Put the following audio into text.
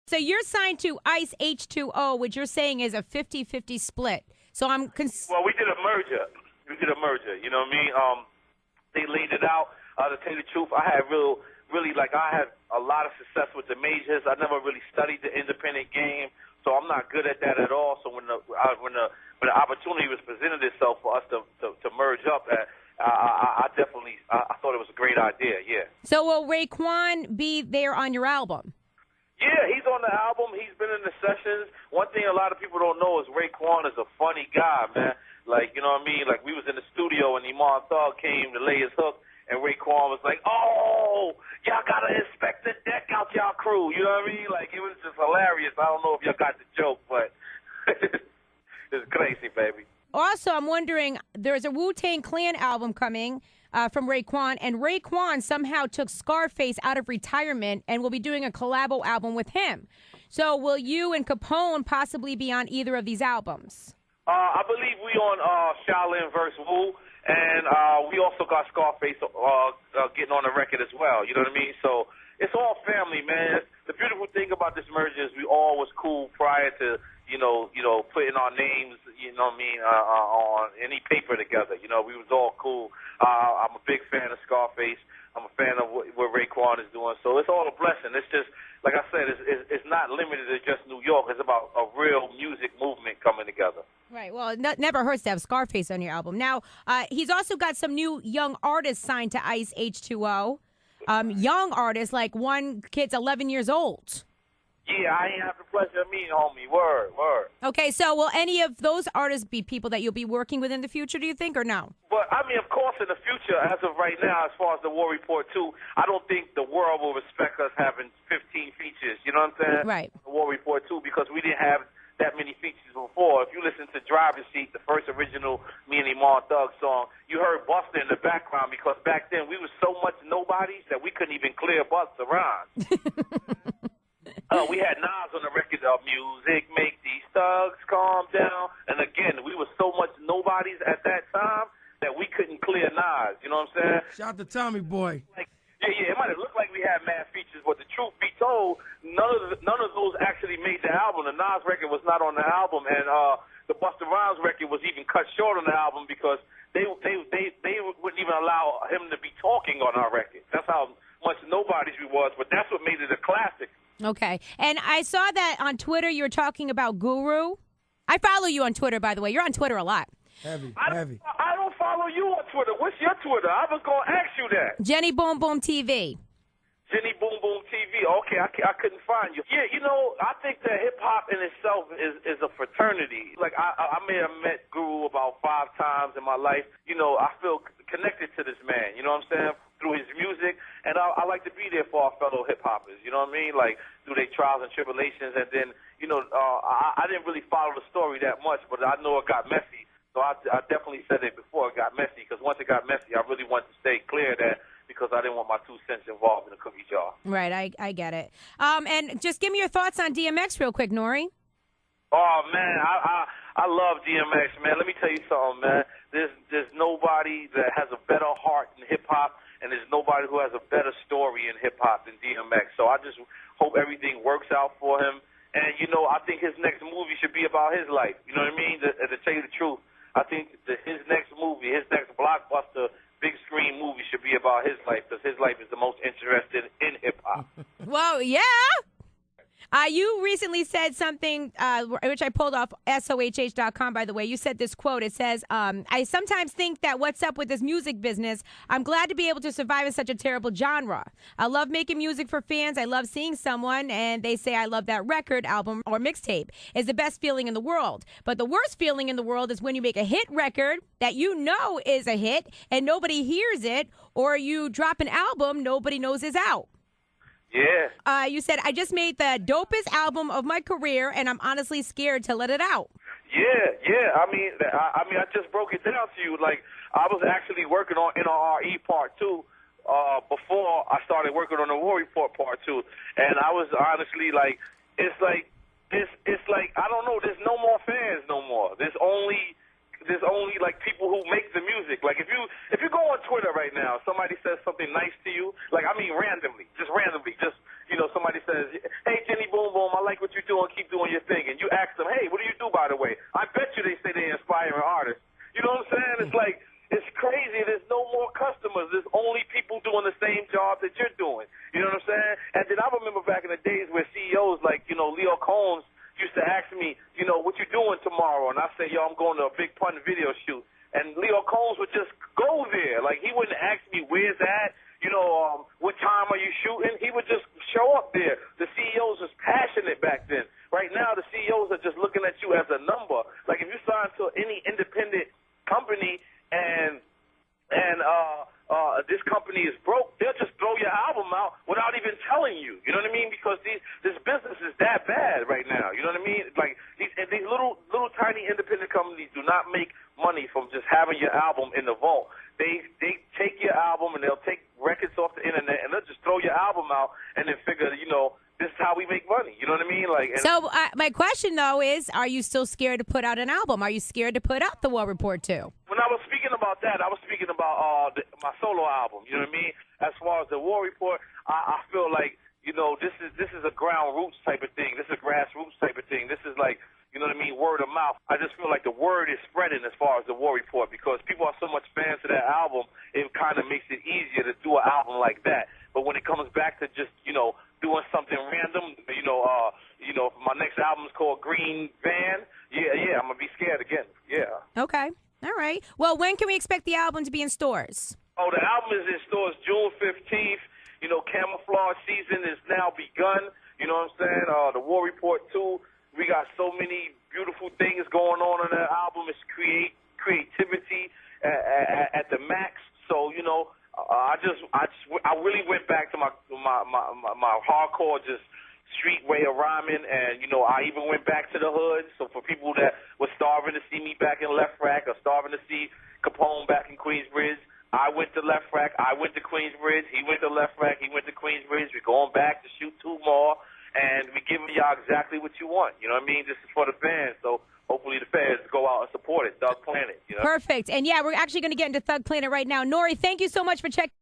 So you're signed to Ice H2O, which you're saying is a 50-50 split. So I'm well, we did a merger. You know what I mean? They laid it out. To tell you the truth, I had I had a lot of success with the majors. I never really studied the independent game, so I'm not good at that at all. So when the opportunity was presented itself for us to merge up, I definitely thought it was a great idea. Yeah. So will Raekwon be there on your album? Yeah, he's on the album. He's been in the sessions. One thing a lot of people don't know is Raekwon is a funny guy, man. Like, you know what I mean? Like, we was in the studio and Iman Thug came to lay his hook, and Raekwon was like, "Oh, y'all gotta inspect the deck out, y'all crew." You know what I mean? Like, it was just hilarious. I don't know if y'all got the joke, but it's crazy, baby. Also, I'm wondering, there's a Wu-Tang Clan album coming from Raekwon, and Raekwon somehow took Scarface out of retirement and will be doing a collabo album with him. So will you and Capone possibly be on either of these albums? I believe we on Shaolin vs. Wu, and we also got Scarface getting on the record as well. You know what I mean? So it's all family, man. The beautiful thing about this merger is we all was cool prior to you know, putting our names, you know what I mean, on any paper together. You know, we was all cool. I'm a big fan of Scarface. I'm a fan of what Raekwon is doing. So it's all a blessing. It's just, like I said, it's not limited to just New York. It's about a real music movement coming together. Right. Well, it never hurts to have Scarface on your album. Now, he's also got some new young artists signed to Ice H2O. Young artists, like one kid's 11 years old. Yeah, I ain't have the pleasure of meeting, homie. Word. Okay, so will any of those artists be people that you'll be working with in the future, do you think, or no? But, I mean, of course, in the future, as of right now, as far as the War Report 2, I don't think the world will respect us having 15 features, you know what I'm saying? Right. The War Report 2, because we didn't have that many features before. If you listen to Driver's Seat, the first original me and Iman Thug song, you heard Busta in the background because back then we was so much nobodies that we couldn't even clear Busta Rhymes. We had Nas on the record of music, make these thugs calm down. And again, we were so much nobodies at that time that we couldn't clear Nas. You know what I'm saying? Shout out to Tommy Boy. Yeah, it might have looked like we had mad features, but the truth be told, none of those actually made the album. The Nas record was not on the album, and the Busta Rhymes record was even cut short on the album because they wouldn't even allow him to be talking on our record. That's how much nobodies we was, but that's what made it a classic. Okay. And I saw that on Twitter you were talking about Guru. I follow you on Twitter, by the way. You're on Twitter a lot. Heavy. I don't follow you on Twitter. What's your Twitter? I was going to ask you that. Jenny Boom Boom TV. Jenny Boom Boom TV. Okay, I couldn't find you. Yeah, you know, I think that hip-hop in itself is a fraternity. Like, I may have met Guru about 5 times in my life. You know, I feel connected to this man. You know what I'm saying? Through his music, and I like to be there for our fellow hip-hoppers, you know what I mean? Like, through their trials and tribulations, and then, you know, I didn't really follow the story that much, but I know it got messy, so I definitely said it before it got messy, because once it got messy, I really wanted to stay clear of that, because I didn't want my 2 cents involved in the cookie jar. Right, I get it. And just give me your thoughts on DMX real quick, Nore. Oh, man, I love DMX, man. Let me tell you something, man. There's nobody that has a better heart in hip-hop, and there's nobody who has a better story in hip-hop than DMX. So I just hope everything works out for him. And, you know, I think his next movie should be about his life. You know what I mean? To tell you the truth, I think that his next movie, his next blockbuster, big screen movie should be about his life because his life is the most interested in hip-hop. Well, yeah. You recently said something, which I pulled off SOHH.com, by the way. You said this quote. It says, I sometimes think that what's up with this music business, I'm glad to be able to survive in such a terrible genre. I love making music for fans. I love seeing someone, and they say I love that record, album, or mixtape. It's the best feeling in the world. But the worst feeling in the world is when you make a hit record that you know is a hit, and nobody hears it, or you drop an album nobody knows is out. Yeah. You said, I just made the dopest album of my career, and I'm honestly scared to let it out. Yeah. I mean, I just broke it down to you. Like, I was actually working on NRE Part 2 before I started working on the War Report Part 2. And I was honestly like, it's like, I don't know, there's no more fans no more. There's only like people who make the music. Like if you go on Twitter right now, somebody says something nice to you, like I mean randomly, just you know, somebody says, "Hey Jenny Boom Boom, I what you're doing, keep doing your thing. And you ask them, hey, what do you do, by the way? I bet you they say they're inspiring artists. You know what I'm saying? It's like, it's crazy. There's no more customers. There's only people doing the same job that you're doing. You know what I'm saying? And then I remember back in the days where CEOs like, Lyor Cohen used to ask me, what you doing tomorrow? And I say, yo, I'm going to a big pun video shoot. And Lyor Cohen would just go there. Like, he wouldn't ask me, where's that? What time are you shooting? He would just show up there. The CEOs was passionate back then. Right now, the CEOs are just looking at you as a number. Like, if you sign to any independent company and this company is broke, they'll just throw your album out without even telling you. You know what I mean? Because this business is that bad right now. You know what I mean? Like, these little tiny independent companies do not make money from just having your album in the vault. They take your album and they'll take records off the internet and they'll just throw your album out and then figure, this is how we make money. You know what I mean? So my question, though, is, are you still scared to put out an album? Are you scared to put out the War Report 2? When I was speaking about that, I was speaking about my solo album. You know what I mean? As far as the War Report, I feel like, this is a ground roots type of thing. This is a grassroots type of thing. This is like, you know what I mean, word of mouth. I just feel like the word is spreading as far as the War Report because people are so much fans of that album, it kind of makes it easier to do an album like that. But when it comes back to just, doing something random, my next album's called Green Van, I'm going to be scared again. Yeah. Okay. All right. Well, when can we expect the album to be in stores? Oh, the album is in stores June 15th. Camouflage season is now begun. You know what I'm saying? The War Report 2. We got so many beautiful things going on that album. It's creativity at the max. So I really went back to my hardcore just street way of rhyming, and I even went back to the hood. So for people that were starving to see me back in Left Rack or starving to see Capone back in Queensbridge, I went to Left Rack, I went to Queensbridge, he went to Left Rack, he went to Queensbridge. We're going back to shoot 2 more. And we're giving y'all exactly what you want. You know what I mean? This is for the fans. So hopefully the fans go out and support it. Thug Planet. Perfect. And, yeah, we're actually going to get into Thug Planet right now. Nore, thank you so much for checking.